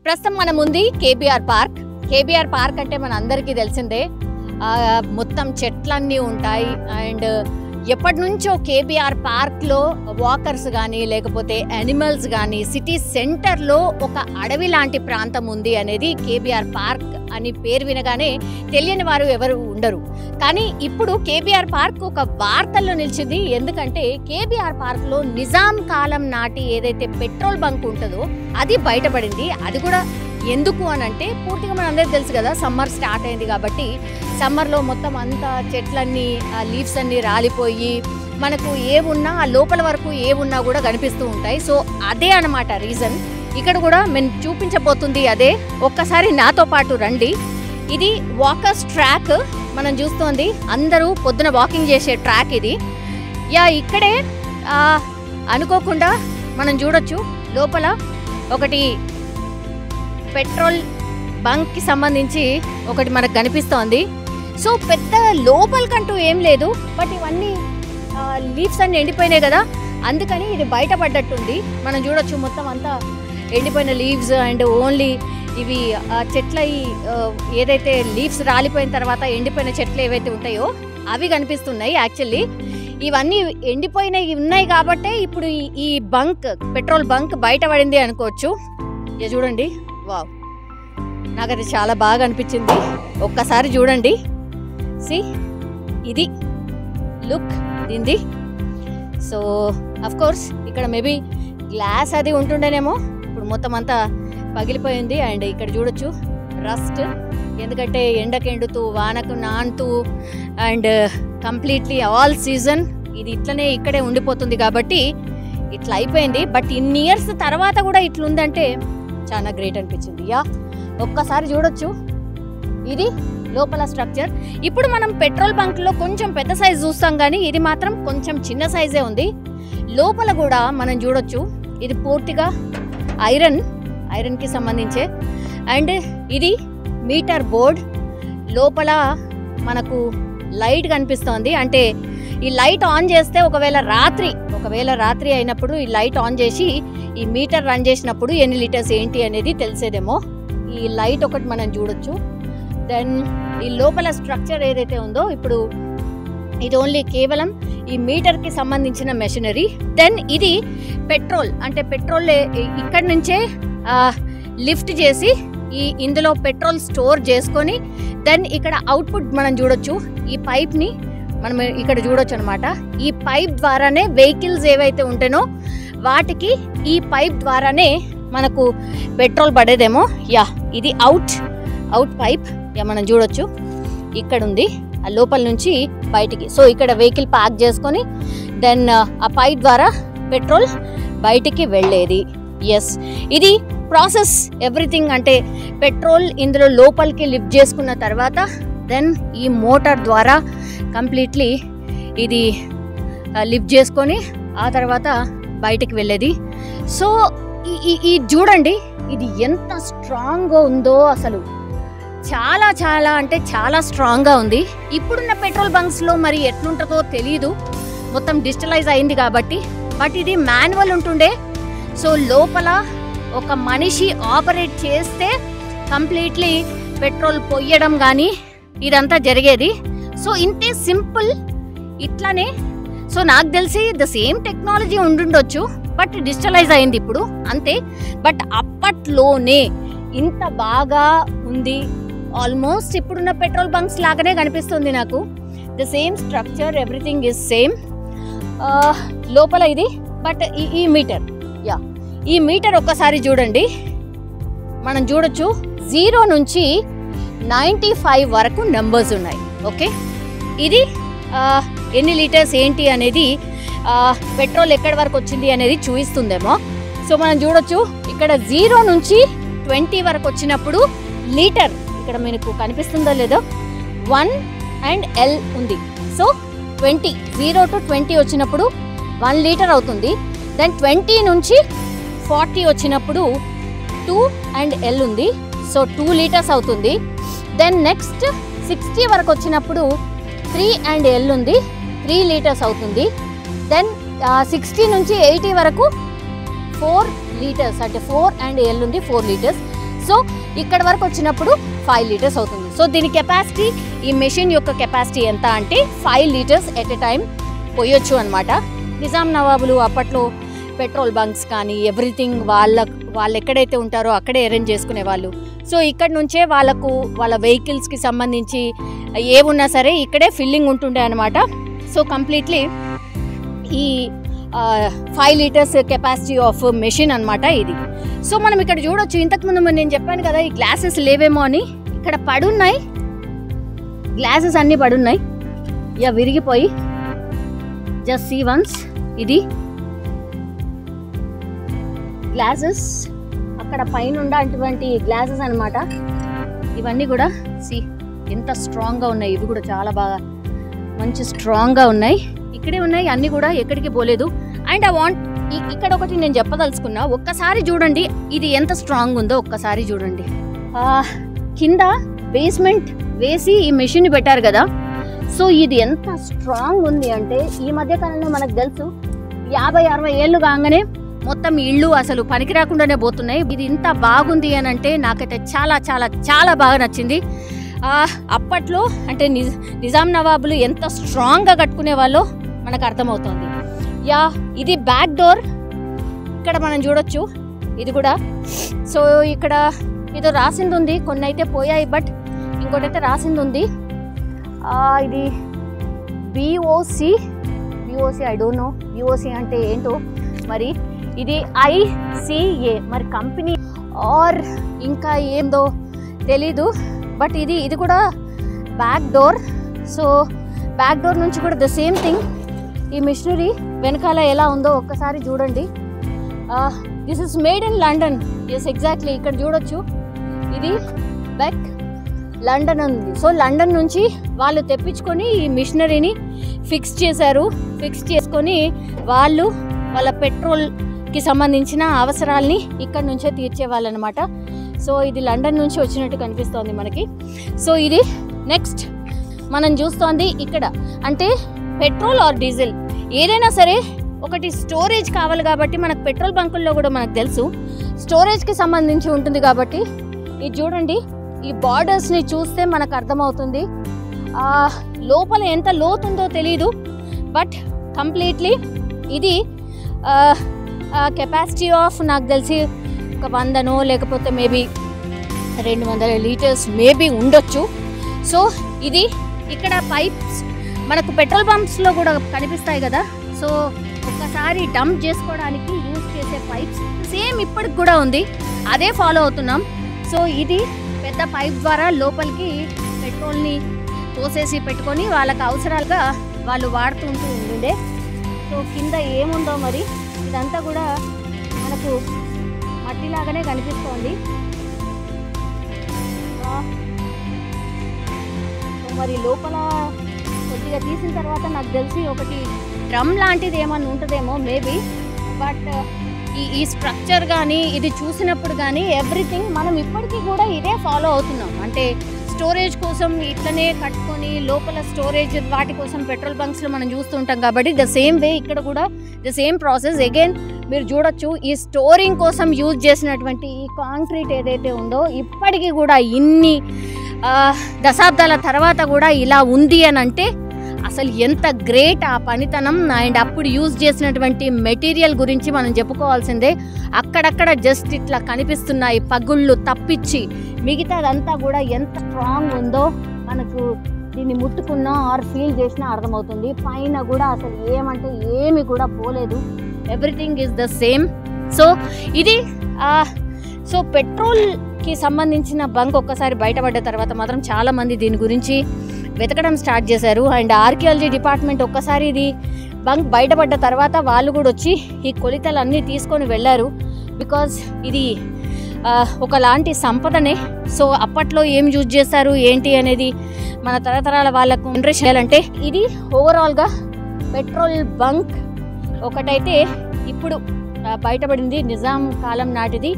ప్రస్తుతం మన ముందు కేబీఆర్ పార్క్. కేబీఆర్ పార్క్ అంటే మన అందరికీ తెలిసిందే, మొత్తం చెట్లన్నీ ఉంటాయి. అండ్ ఎప్పటి నుంచో కేబీఆర్ పార్క్లో వాకర్స్ కానీ లేకపోతే యానిమల్స్ కానీ సిటీ సెంటర్లో ఒక అడవి లాంటి ప్రాంతం ఉంది అనేది కేబీఆర్ పార్క్ అని పేరు వినగానే తెలియని వారు ఎవరు ఉండరు. కానీ ఇప్పుడు కేబీఆర్ పార్క్ ఒక వార్తల్లో నిలిచింది. ఎందుకంటే కేబీఆర్ పార్క్లో నిజాం కాలం నాటి ఏదైతే పెట్రోల్ బంక్ ఉంటుందో అది బయటపడింది. అది కూడా ఎందుకు అని అంటే పూర్తిగా మన అందరికీ తెలుసు కదా, సమ్మర్ స్టార్ట్ అయింది కాబట్టి సమ్మర్లో మొత్తం అంతా చెట్లన్నీ లీవ్స్ అన్నీ రాలిపోయి మనకు ఏమున్నా ఆ లోపల వరకు ఏమున్నా కూడా కనిపిస్తూ ఉంటాయి. సో అదే అన్నమాట రీజన్. ఇక్కడ కూడా మేము చూపించబోతుంది అదే. ఒక్కసారి నాతో పాటు రండి. ఇది వాకర్స్ ట్రాక్ మనం చూస్తోంది. అందరూ పొద్దున వాకింగ్ చేసే ట్రాక్ ఇది. ఇక్కడే అనుకోకుండా మనం చూడొచ్చు లోపల ఒకటి పెట్రోల్ బంక్కి సంబంధించి ఒకటి మనకు కనిపిస్తోంది. సో పెద్ద లోపలికంటూ ఏం లేదు, బట్ ఇవన్నీ లీవ్స్ అన్నీ ఎండిపోయినాయి కదా, అందుకని ఇది బయటపడ్డట్టుంది. మనం చూడొచ్చు మొత్తం అంతా ఎండిపోయిన లీవ్స్ అండ్ ఓన్లీ ఇవి చెట్ల ఏదైతే లీవ్స్ రాలిపోయిన తర్వాత ఎండిపోయిన చెట్లు ఏవైతే ఉంటాయో అవి కనిపిస్తున్నాయి. యాక్చువల్లీ ఇవన్నీ ఎండిపోయినవి ఉన్నాయి కాబట్టే ఇప్పుడు ఈ బంక్ పెట్రోల్ బంక్ బయటపడింది అనుకోవచ్చు. చూడండి, వావ్, నాకు అది చాలా బాగా అనిపించింది. ఒక్కసారి చూడండి, సి ఇది లుక్ దీంది. సో అఫ్ కోర్స్ ఇక్కడ మేబీ గ్లాస్ అది ఉంటుండేనేమో, ఇప్పుడు మొత్తం అంతా పగిలిపోయింది. అండ్ ఇక్కడ చూడొచ్చు రస్ట్, ఎందుకంటే ఎండకు ఎండుతూ వానకు నానుతూ అండ్ కంప్లీట్లీ ఆల్ సీజన్ ఇది ఇట్లనే ఇక్కడే ఉండిపోతుంది కాబట్టి ఇట్లా అయిపోయింది. బట్ ఇన్ని ఇయర్స్ తర్వాత కూడా ఇట్లుందంటే చాలా గ్రేట్ అనిపించింది. ఒక్కసారి చూడొచ్చు, ఇది లోపల స్ట్రక్చర్. ఇప్పుడు మనం పెట్రోల్ బంక్లో కొంచెం పెద్ద సైజ్ చూస్తాం కానీ ఇది మాత్రం కొంచెం చిన్న సైజే ఉంది. లోపల కూడా మనం చూడొచ్చు, ఇది పూర్తిగా ఐరన్కి సంబంధించే. అండ్ ఇది మీటర్ బోర్డ్. లోపల మనకు లైట్ కనిపిస్తోంది. అంటే ఈ లైట్ ఆన్ చేస్తే ఒకవేళ రాత్రి అయినప్పుడు ఈ లైట్ ఆన్ చేసి ఈ మీటర్ రన్ చేసినప్పుడు ఎన్ని లీటర్స్ ఏంటి అనేది తెలిసేదేమో. ఈ లైట్ ఒకటి మనం చూడొచ్చు. దెన్ ఈ లోపల స్ట్రక్చర్ ఏదైతే ఉందో ఇప్పుడు ఇది ఓన్లీ కేవలం ఈ మీటర్కి సంబంధించిన మెషినరీ. దెన్ ఇది పెట్రోల్, అంటే పెట్రోల్ ఇక్కడి నుంచే లిఫ్ట్ చేసి ఇందులో పెట్రోల్ స్టోర్ చేసుకొని దెన్ ఇక్కడ అవుట్పుట్ మనం చూడొచ్చు. ఈ పైప్ని మనం ఇక్కడ చూడొచ్చు అనమాట. ఈ పైప్ ద్వారానే వెహికల్స్ ఏవైతే ఉంటానో వాటికి ఈ పైప్ ద్వారానే మనకు పెట్రోల్ పడేదేమో. ఇది అవుట్ పైప్ మనం చూడొచ్చు, ఇక్కడ ఉంది ఆ లోపల నుంచి బయటికి. సో ఇక్కడ వెహికల్ పార్క్ చేసుకొని దెన్ ఆ పైప్ ద్వారా పెట్రోల్ బయటికి వెళ్ళేది. ఇది ప్రాసెస్ ఎవ్రీథింగ్. అంటే పెట్రోల్ ఇందులో లోపలికి లిఫ్ట్ చేసుకున్న తర్వాత దెన్ ఈ మోటార్ ద్వారా కంప్లీట్లీ ఇది లిఫ్ట్ చేసుకొని ఆ తర్వాత బయటికి వెళ్ళేది. సో ఈ చూడండి, ఇది ఎంత స్ట్రాంగ్గా ఉందో, అసలు చాలా చాలా అంటే చాలా స్ట్రాంగ్గా ఉంది. ఇప్పుడున్న పెట్రోల్ బంక్స్లో మరి ఎట్లుంటుందో తెలీదు, మొత్తం డిజిటలైజ్ అయింది కాబట్టి. బట్ ఇది మాన్యువల్ ఉంటుండే. సో లోపల ఒక మనిషి ఆపరేట్ చేస్తే కంప్లీట్లీ పెట్రోల్ పొయ్యడం కానీ ఇదంతా జరిగేది. సో ఇంతే సింపుల్ ఇట్లానే. సో నాకు తెలిసి ద సేమ్ టెక్నాలజీ ఉండుండొచ్చు, బట్ డిజిటలైజ్ అయింది ఇప్పుడు అంతే. బట్ అప్పట్లోనే ఇంత బాగా ఉంది. ఆల్మోస్ట్ ఇప్పుడున్న పెట్రోల్ బంక్స్ లాగానే కనిపిస్తుంది నాకు. The same structure, everything is same. లోపల ఇది బట్ ఈ మీటర్ ఈ మీటర్ ఒక్కసారి చూడండి, మనం చూడొచ్చు 0 నుంచి 95 వరకు నెంబర్స్ ఉన్నాయి. ఓకే, ఇది ఎన్ని లీటర్స్ ఏంటి అనేది పెట్రోల్ ఎక్కడి వరకు వచ్చింది అనేది చూపిస్తుందేమో. సో మనం చూడొచ్చు ఇక్కడ 0 నుంచి 20 వరకు వచ్చినప్పుడు లీటర్ ఇక్కడ మీకు కనిపిస్తుందో లేదో 1 అండ్ L ఉంది. సో 0 to 20 వచ్చినప్పుడు 1 లీటర్ అవుతుంది. దెన్ 20 నుంచి 40 వచ్చినప్పుడు 2 అండ్ L ఉంది. సో 2 లీటర్స్ అవుతుంది. దెన్ నెక్స్ట్ 60 వరకు వచ్చినప్పుడు 3 అండ్ L ఉంది, 3 లీటర్స్ అవుతుంది. దెన్ 60 నుంచి 80 వరకు 4 లీటర్స్, అంటే 4 అండ్ L ఉంది, 4 లీటర్స్. సో ఇక్కడ వరకు వచ్చినప్పుడు 5 లీటర్స్ అవుతుంది. సో దీని కెపాసిటీ, ఈ మెషిన్ యొక్క కెపాసిటీ ఎంత అంటే 5 లీటర్స్ ఎట్ ఎ టైం పోయొచ్చు అనమాట. నిజాం నవాబులు అప్పట్లో పెట్రోల్ బంక్స్ కానీ ఎవ్రీథింగ్ వాళ్ళు ఎక్కడైతే ఉంటారో అక్కడే అరేంజ్ చేసుకునే వాళ్ళు. సో ఇక్కడ నుంచే వాళ్ళ వెహికల్స్కి సంబంధించి ఏమున్నా సరే ఇక్కడే ఫిల్లింగ్ ఉంటుండే అనమాట. సో కంప్లీట్లీ ఈ 5 లీటర్స్ కెపాసిటీ ఆఫ్ మెషిన్ అనమాట ఇది. సో మనం ఇక్కడ చూడొచ్చు, ఇంతకుముందు నేను చెప్పాను కదా ఈ గ్లాసెస్ లేవేమో అని, ఇక్కడ పడున్నాయి గ్లాసెస్, అన్నీ పడున్నాయి విరిగిపోయి. జస్ట్ సీ వన్స్, ఇది గ్లాసెస్ అక్కడ పైన అటువంటి గ్లాసెస్ అనమాట. ఇవన్నీ కూడా సి ఎంత స్ట్రాంగ్గా ఉన్నాయి, ఇవి కూడా చాలా బాగా మంచి స్ట్రాంగ్గా ఉన్నాయి, ఇక్కడే ఉన్నాయి, అన్నీ కూడా ఎక్కడికి పోలేదు. అండ్ ఇక్కడ ఒకటి నేను చెప్పదలుచుకున్నా, ఒక్కసారి చూడండి ఇది ఎంత స్ట్రాంగ్ ఉందో ఒక్కసారి చూడండి. కింద బేస్మెంట్ వేసి ఈ మెషిన్ పెట్టారు కదా, సో ఇది ఎంత స్ట్రాంగ్ ఉంది అంటే ఈ మధ్య కాలంలో మనకు తెలుసు 50-60 ఏళ్ళు కాగానే మొత్తం ఇళ్ళు అసలు పనికి రాకుండానే పోతున్నాయి. ఇది ఇంత బాగుంది అని అంటే నాకైతే చాలా చాలా చాలా బాగా నచ్చింది. అప్పట్లో అంటే నిజాం నవాబులు ఎంత స్ట్రాంగ్గా కట్టుకునే వాళ్ళో మనకు అర్థమవుతుంది. ఇది బ్యాక్ డోర్, ఇక్కడ మనం చూడొచ్చు ఇది కూడా. సో ఇక్కడ ఏదో రాసింది ఉంది, కొన్ని అయితే పోయాయి బట్ ఇంకోటైతే రాసింది ఉంది. ఇది BOC I don't know BOC అంటే ఏంటో మరి. ఇది ICA మరి కంపెనీ ఆర్ ఇంకా ఏందో తెలీదు, బట్ ఇది కూడా back door. So back door నుంచి కూడా ద సేమ్ థింగ్. ఈ మిషనరీ వెనకాల ఎలా ఉందో ఒక్కసారి చూడండి. This is made in London. Yes exactly, ఇక్కడ చూడొచ్చు ఇది బెక్ లండన్ ఉంది. సో లండన్ నుంచి వాళ్ళు తెప్పించుకొని ఈ మిషనరీని ఫిక్స్ చేశారు. ఫిక్స్ చేసుకొని వాళ్ళ పెట్రోల్కి సంబంధించిన అవసరాల్ని ఇక్కడ నుంచే తీర్చేవాళ్ళు అనమాట. సో ఇది లండన్ నుంచి వచ్చినట్టు కనిపిస్తోంది మనకి. సో ఇది నెక్స్ట్ మనం చూస్తోంది ఇక్కడ అంటే పెట్రోల్ ఆర్ డీజిల్ ఏదైనా సరే ఒకటి స్టోరేజ్ కావాలి కాబట్టి మనకు పెట్రోల్ బంకుల్లో కూడా మనకు తెలుసు స్టోరేజ్కి సంబంధించి ఉంటుంది కాబట్టి ఇది చూడండి. ఈ బార్డర్స్ని చూస్తే మనకు అర్థమవుతుంది. లోపల ఎంత లోతుందో తెలీదు బట్ కంప్లీట్లీ ఇది కెపాసిటీ ఆఫ్ నాకు తెలిసి ఒక 100నో లేకపోతే మేబీ 200 లీటర్స్ మేబీ ఉండొచ్చు. సో ఇది ఇక్కడ పైప్స్ మనకు పెట్రోల్ పంప్స్లో కూడా కనిపిస్తాయి కదా. సో ఒక్కసారి డంప్ చేసుకోవడానికి యూజ్ చేసే పైప్స్ సేమ్ ఇప్పటికి కూడా ఉంది, అదే ఫాలో అవుతున్నాం. సో ఇది పెద్ద పైప్ ద్వారా లోపలికి పెట్రోల్ని పోసేసి పెట్టుకొని వాళ్ళకి అవసరాలుగా వాళ్ళు వాడుతుంటూ ఉండే. సో కింద ఏముందో మరి ఇదంతా కూడా మనకు మట్టిలాగానే కనిపిస్తోంది. మరి లోపల కొద్దిగా తీసిన తర్వాత నాకు తెలిసి ఒకటి డ్రమ్ లాంటిది ఏమన్నా ఉంటుందేమో మేబీ. బట్ ఈ స్ట్రక్చర్ కానీ ఇది చూసినప్పుడు కానీ ఎవ్రీథింగ్ మనం ఇప్పటికీ కూడా ఇదే ఫాలో అవుతున్నాం. అంటే స్టోరేజ్ కోసం ఇట్లనే కట్టుకొని లోపల స్టోరేజ్ వాటి కోసం పెట్రోల్ బంక్స్లో మనం చూస్తుంటాం కాబట్టి ద సేమ్ వే ఇక్కడ కూడా ద సేమ్ ప్రాసెస్. అగైన్ మీరు చూడొచ్చు ఈ స్టోరింగ్ కోసం యూజ్ చేసినటువంటి ఈ కాంక్రీట్ ఏదైతే ఉందో ఇప్పటికీ కూడా ఇన్ని దశాబ్దాల తర్వాత కూడా ఇలా ఉంది అని అంటే అసలు ఎంత గ్రేట్ ఆ పనితనం. అండ్ అప్పుడు యూజ్ చేసినటువంటి మెటీరియల్ గురించి మనం చెప్పుకోవాల్సిందే. అక్కడక్కడ జస్ట్ ఇట్లా కనిపిస్తున్నాయి పగుళ్ళు తప్పించి మిగతాదంతా కూడా ఎంత స్ట్రాంగ్ ఉందో మనకు దీన్ని ముట్టుకున్నా ఆర్ ఫీల్ చేసినా అర్థమవుతుంది. పైన కూడా అసలు ఏమంటే ఏమి కూడా పోలేదు, everything is the same. So ఇది సో పెట్రోల్కి సంబంధించిన బంక్ ఒక్కసారి బయటపడ్డ తర్వాత మాత్రం చాలామంది దీని గురించి వెతకడం స్టార్ట్ చేశారు. అండ్ ఆర్కియాలజీ డిపార్ట్మెంట్ ఒక్కసారి ఇది బంక్ బయటపడ్డ తర్వాత వాళ్ళు కూడా వచ్చి ఈ కొలతలు అన్నీ తీసుకొని వెళ్ళారు. బికాజ్ ఇది ఒకలాంటి సంపదనే. సో అప్పట్లో ఏం యూజ్ చేస్తారు ఏంటి అనేది మన తరతరాల వాళ్ళకు ఇంట్రెస్ట్ చేయాలంటే ఇది ఓవరాల్గా పెట్రోల్ బంక్ ఒకటైతే ఇప్పుడు బయటపడింది. నిజాం కాలం నాటిది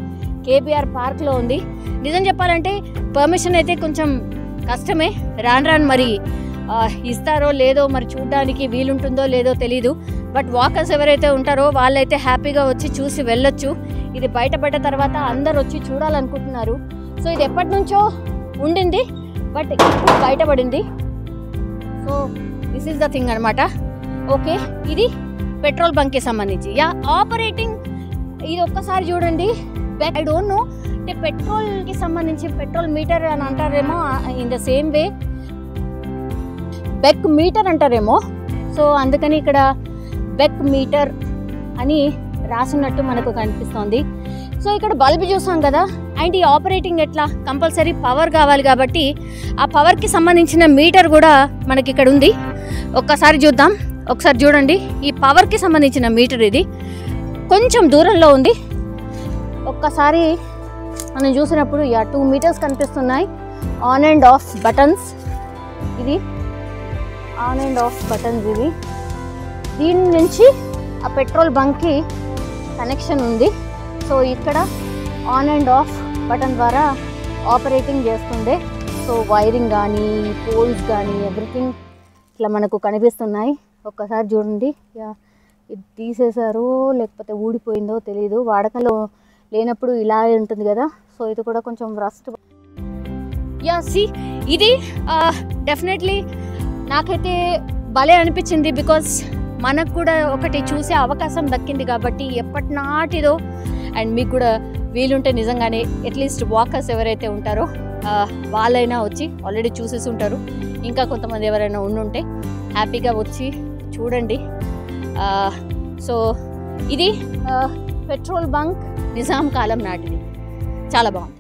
కేబీఆర్ పార్క్లో ఉంది. నిజం చెప్పాలంటే పర్మిషన్ అయితే కొంచెం కష్టమే, రాను మరి ఇస్తారో లేదో మరి చూడడానికి వీలుంటుందో లేదో తెలీదు. బట్ వాకర్స్ ఎవరైతే ఉంటారో వాళ్ళైతే హ్యాపీగా వచ్చి చూసి వెళ్ళొచ్చు. ఇది బయటపడ్డ తర్వాత అందరు వచ్చి చూడాలనుకుంటున్నారు. సో ఇది ఎప్పటి నుంచో ఉండింది, బట్ ఇప్పుడు బయటపడింది. So this is the thing అనమాట. ఓకే, ఇది పెట్రోల్ బంక్కి సంబంధించి ఆపరేటింగ్. ఇది ఒక్కసారి చూడండి. ఐ డోంట్ నో అంటే పెట్రోల్కి సంబంధించి పెట్రోల్ మీటర్ అని అంటారేమో, in the same way Beck meter అంటారేమో. సో అందుకని ఇక్కడ బెక్ మీటర్ అని రాసినట్టు మనకు కనిపిస్తోంది. సో ఇక్కడ బల్బ్ చూసాం కదా, అండ్ ఈ ఆపరేటింగ్ ఎట్లా, కంపల్సరీ పవర్ కావాలి కాబట్టి ఆ పవర్కి సంబంధించిన మీటర్ కూడా మనకి ఇక్కడ ఉంది. ఒక్కసారి చూద్దాం. ఒకసారి చూడండి, ఈ పవర్కి సంబంధించిన మీటర్ ఇది కొంచెం దూరంలో ఉంది. ఒక్కసారి మనం చూసినప్పుడు 2 మీటర్స్ కనిపిస్తున్నాయి. ఆన్ అండ్ ఆఫ్ బటన్స్, ఇది ఆన్ అండ్ ఆఫ్ బటన్స్. ఇది దీని నుంచి ఆ పెట్రోల్ బంక్కి కనెక్షన్ ఉంది. సో ఇక్కడ ఆన్ అండ్ ఆఫ్ బటన్ ద్వారా ఆపరేటింగ్ చేస్తుండే. సో వైరింగ్ కానీ పోల్స్ కానీ ఎవ్రీథింగ్ ఇట్లా మనకు కనిపిస్తున్నాయి. ఒక్కసారి చూడండి. ఇది తీసేశారో లేకపోతే ఊడిపోయిందో తెలియదు, వాడకంలో లేనప్పుడు ఇలా ఉంటుంది కదా. సో ఇది కూడా కొంచెం రస్ట్. సి ఇది డెఫినెట్లీ నాకైతే భలే అనిపించింది. బికాస్ మనకు కూడా ఒకటి చూసే అవకాశం దక్కింది కాబట్టి ఎప్పటి నాటిదో. అండ్ మీకు కూడా వీలుంటే నిజంగానే అట్లీస్ట్ వాకర్స్ ఎవరైతే ఉంటారో వాళ్ళైనా వచ్చి ఆల్రెడీ చూసేసి ఉంటారు. ఇంకా కొంతమంది ఎవరైనా ఉండుంటే హ్యాపీగా వచ్చి చూడండి. సో ఇది పెట్రోల్ బంక్ నిజాం కాలం నాటిది, చాలా బాగుంది.